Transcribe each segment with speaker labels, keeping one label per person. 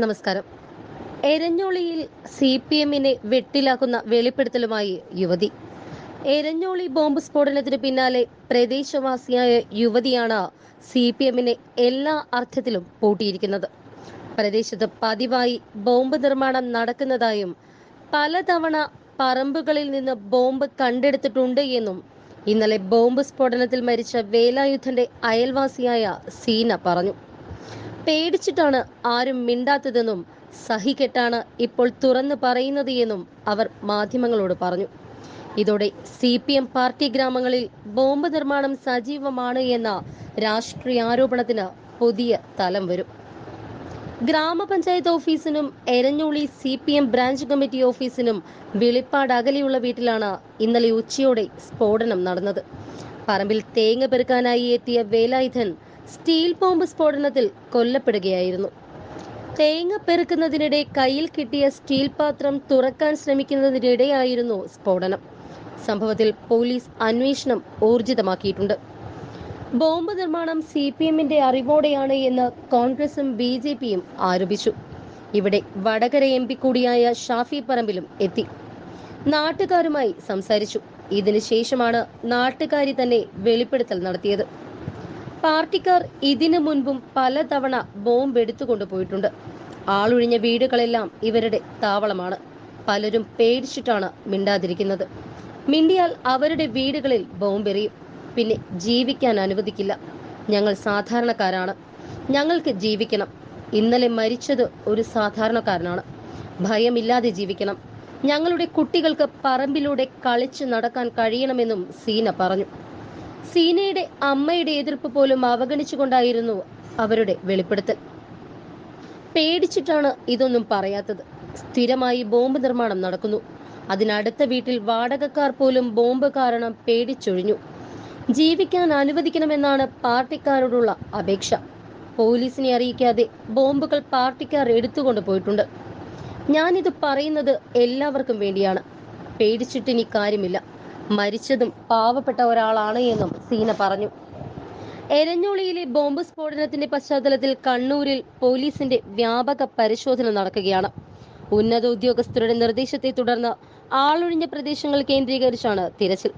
Speaker 1: നമസ്കാരം. എരഞ്ഞോളിയിൽ CPM-നെ വെട്ടിലാക്കുന്ന വെളിപ്പെടുത്തലുമായി യുവതി. എരഞ്ഞോളി ബോംബ് സ്ഫോടനത്തിന് പിന്നാലെ പ്രദേശവാസിയായ യുവതിയാണ് CPM-നെ എല്ലാ അർത്ഥത്തിലും പൂട്ടിയിരിക്കുന്നത്. പ്രദേശത്ത് പതിവായി ബോംബ് നിർമ്മാണം നടക്കുന്നതായും പലതവണ പറമ്പുകളിൽ നിന്ന് ബോംബ് കണ്ടെടുത്തിട്ടുണ്ട് എന്നും ഇന്നലെ ബോംബ് സ്ഫോടനത്തിൽ മരിച്ച വേലായുധന്റെ അയൽവാസിയായ സീന പറഞ്ഞു. പേടിച്ചിട്ടാണ് ആരും മിണ്ടാത്തതെന്നും സഹികെട്ടാണ് ഇപ്പോൾ തുറന്നു പറയുന്നത് എന്നും അവർ മാധ്യമങ്ങളോട് പറഞ്ഞു. ഇതോടെ CPM പാർട്ടി ഗ്രാമങ്ങളിൽ ബോംബ് നിർമ്മാണം സജീവമാണ് എന്ന രാഷ്ട്രീയ ആരോപണത്തിന് പുതിയ തലം വരും. ഗ്രാമപഞ്ചായത്ത് ഓഫീസിനും എരഞ്ഞോളി CPM ബ്രാഞ്ച് കമ്മിറ്റി ഓഫീസിനും വെളിപ്പാട് അകലെയുള്ള വീട്ടിലാണ് ഇന്നലെ ഉച്ചയോടെ സ്ഫോടനം നടന്നത്. പറമ്പിൽ തേങ്ങ പെറുക്കാനായി എത്തിയ വേലായുധൻ സ്റ്റീൽ ബോംബ് സ്ഫോടനത്തിൽ കൊല്ലപ്പെടുകയായിരുന്നു. തേങ്ങ പെറുക്കുന്നതിനിടെ കയ്യിൽ കിട്ടിയ സ്റ്റീൽ പാത്രം തുറക്കാൻ ശ്രമിക്കുന്നതിനിടെയായിരുന്നു സ്ഫോടനം. സംഭവത്തിൽ പോലീസ് അന്വേഷണം ഊർജിതമാക്കിയിട്ടുണ്ട്. ബോംബ് നിർമ്മാണം CPM-ന്റെ അറിവോടെയാണ് എന്ന് കോൺഗ്രസും BJP-യും ആരോപിച്ചു. ഇവിടെ വടകര MP കൂടിയായ ഷാഫി പറമ്പിലും എത്തി നാട്ടുകാരുമായി സംസാരിച്ചു. ഇതിനുശേഷമാണ് നാട്ടുകാരി തന്നെ വെളിപ്പെടുത്തൽ നടത്തിയത്. പാർട്ടിക്കാർ ഇതിനു മുൻപും പലതവണ ബോംബ് എടുത്തുകൊണ്ടുപോയിട്ടുണ്ട്. ആളൊഴിഞ്ഞ വീടുകളെല്ലാം ഇവരുടെ താവളമാണ്. പലരും പേടിച്ചിട്ടാണ് മിണ്ടാതിരിക്കുന്നത്. മിണ്ടിയാൽ അവരുടെ വീടുകളിൽ ബോംബെറിയും. പിന്നെ ജീവിക്കാൻ അനുവദിക്കില്ല. ഞങ്ങൾ സാധാരണക്കാരാണ്, ഞങ്ങൾക്ക് ജീവിക്കണം. ഇന്നലെ മരിച്ചത് ഒരു സാധാരണക്കാരനാണ്. ഭയമില്ലാതെ ജീവിക്കണം. ഞങ്ങളുടെ കുട്ടികൾക്ക് പറമ്പിലൂടെ കളിച്ചു നടക്കാൻ കഴിയണമെന്നും സീന പറഞ്ഞു. സീനയുടെ അമ്മയുടെ എതിർപ്പ് പോലും അവഗണിച്ചുകൊണ്ടായിരുന്നു അവരുടെ വെളിപ്പെടുത്തൽ. പേടിച്ചിട്ടാണ് ഇതൊന്നും പറയാത്തത്. സ്ഥിരമായി ബോംബ് നിർമ്മാണം നടക്കുന്നു. അതിനടുത്ത വീട്ടിൽ വാടകക്കാർ പോലും ബോംബ് കാരണം പേടിച്ചൊഴിഞ്ഞു. ജീവിക്കാൻ അനുവദിക്കണമെന്നാണ് പാർട്ടിക്കാരോടുള്ള അപേക്ഷ. പോലീസിനെ അറിയിക്കാതെ ബോംബുകൾ പാർട്ടിക്കാർ എടുത്തുകൊണ്ട് പോയിട്ടുണ്ട്. ഞാനിത് പറയുന്നത് എല്ലാവർക്കും വേണ്ടിയാണ്. പേടിച്ചിട്ടിനി കാര്യമില്ല. മരിച്ചതും പാവപ്പെട്ട ഒരാളാണ് എന്നും സീന പറഞ്ഞു. എരഞ്ഞോളിയിലെ ബോംബ് സ്ഫോടനത്തിന്റെ പശ്ചാത്തലത്തിൽ കണ്ണൂരിൽ പോലീസിന്റെ വ്യാപക പരിശോധന നടക്കുകയാണ്. ഉന്നത ഉദ്യോഗസ്ഥരുടെ നിർദ്ദേശത്തെ തുടർന്ന് ആളൊഴിഞ്ഞ പ്രദേശങ്ങൾ കേന്ദ്രീകരിച്ചാണ് തിരച്ചിൽ.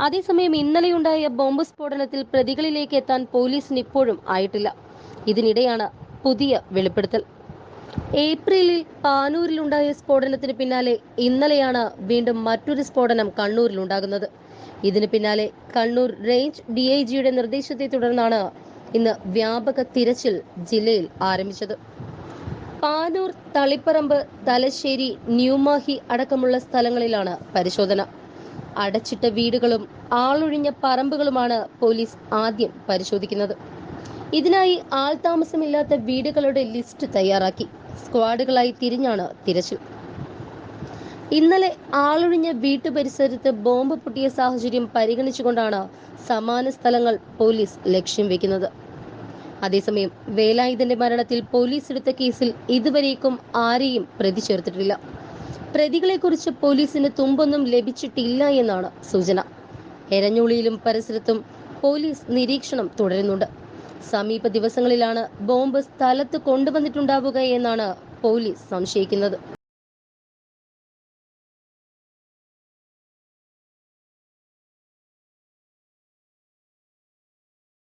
Speaker 1: അതേസമയം ഇന്നലെയുണ്ടായ ബോംബ് സ്ഫോടനത്തിൽ പ്രതികളിലേക്ക് എത്താൻ പോലീസിന് ഇപ്പോഴും ആയിട്ടില്ല. ഇതിനിടെയാണ് പുതിയ വെളിപ്പെടുത്തൽ. ഏപ്രിലിൽ പാനൂരിലുണ്ടായ സ്ഫോടനത്തിന് പിന്നാലെ ഇന്നലെയാണ് വീണ്ടും മറ്റൊരു സ്ഫോടനം കണ്ണൂരിലുണ്ടാകുന്നത്. ഇതിന് പിന്നാലെ കണ്ണൂർ റേഞ്ച് DIG-യുടെ നിർദ്ദേശത്തെ തുടർന്നാണ് ഇന്ന് വ്യാപക തിരച്ചിൽ ജില്ലയിൽ ആരംഭിച്ചത്. പാനൂർ, തളിപ്പറമ്പ്, തലശ്ശേരി, ന്യൂമാഹി അടക്കമുള്ള സ്ഥലങ്ങളിലാണ് പരിശോധന. അടച്ചിട്ട വീടുകളും ആളൊഴിഞ്ഞ പറമ്പുകളുമാണ് പോലീസ് ആദ്യം പരിശോധിക്കുന്നത്. ഇതിനായി ആൾതാമസമില്ലാത്ത വീടുകളുടെ ലിസ്റ്റ് തയ്യാറാക്കി സ്ക്വാഡുകളായി തിരിഞ്ഞാണ് തിരച്ചിൽ. ഇന്നലെ ആളൊഴിഞ്ഞ വീട്ടുപരിസരത്ത് ബോംബ് പൊട്ടിയ സാഹചര്യം പരിഗണിച്ചുകൊണ്ടാണ് സമാന സ്ഥലങ്ങൾ പോലീസ് ലക്ഷ്യം വെക്കുന്നത്. അതേസമയം വേലായുധന്റെ മരണത്തിൽ പോലീസ് എടുത്ത കേസിൽ ഇതുവരേക്കും ആരെയും പ്രതി ചേർത്തിട്ടില്ല. പ്രതികളെക്കുറിച്ച് പോലീസിന് തുമ്പൊന്നും ലഭിച്ചിട്ടില്ല എന്നാണ് സൂചന. എരഞ്ഞോളിയിലും പരിസരത്തും പോലീസ് നിരീക്ഷണം തുടരുന്നുണ്ട്. സമീപ ദിവസങ്ങളിലാണ് ബോംബ് സ്ഥലത്ത് കൊണ്ടുവന്നിട്ടുണ്ടാവുക എന്നാണ് പോലീസ് സംശയിക്കുന്നത്.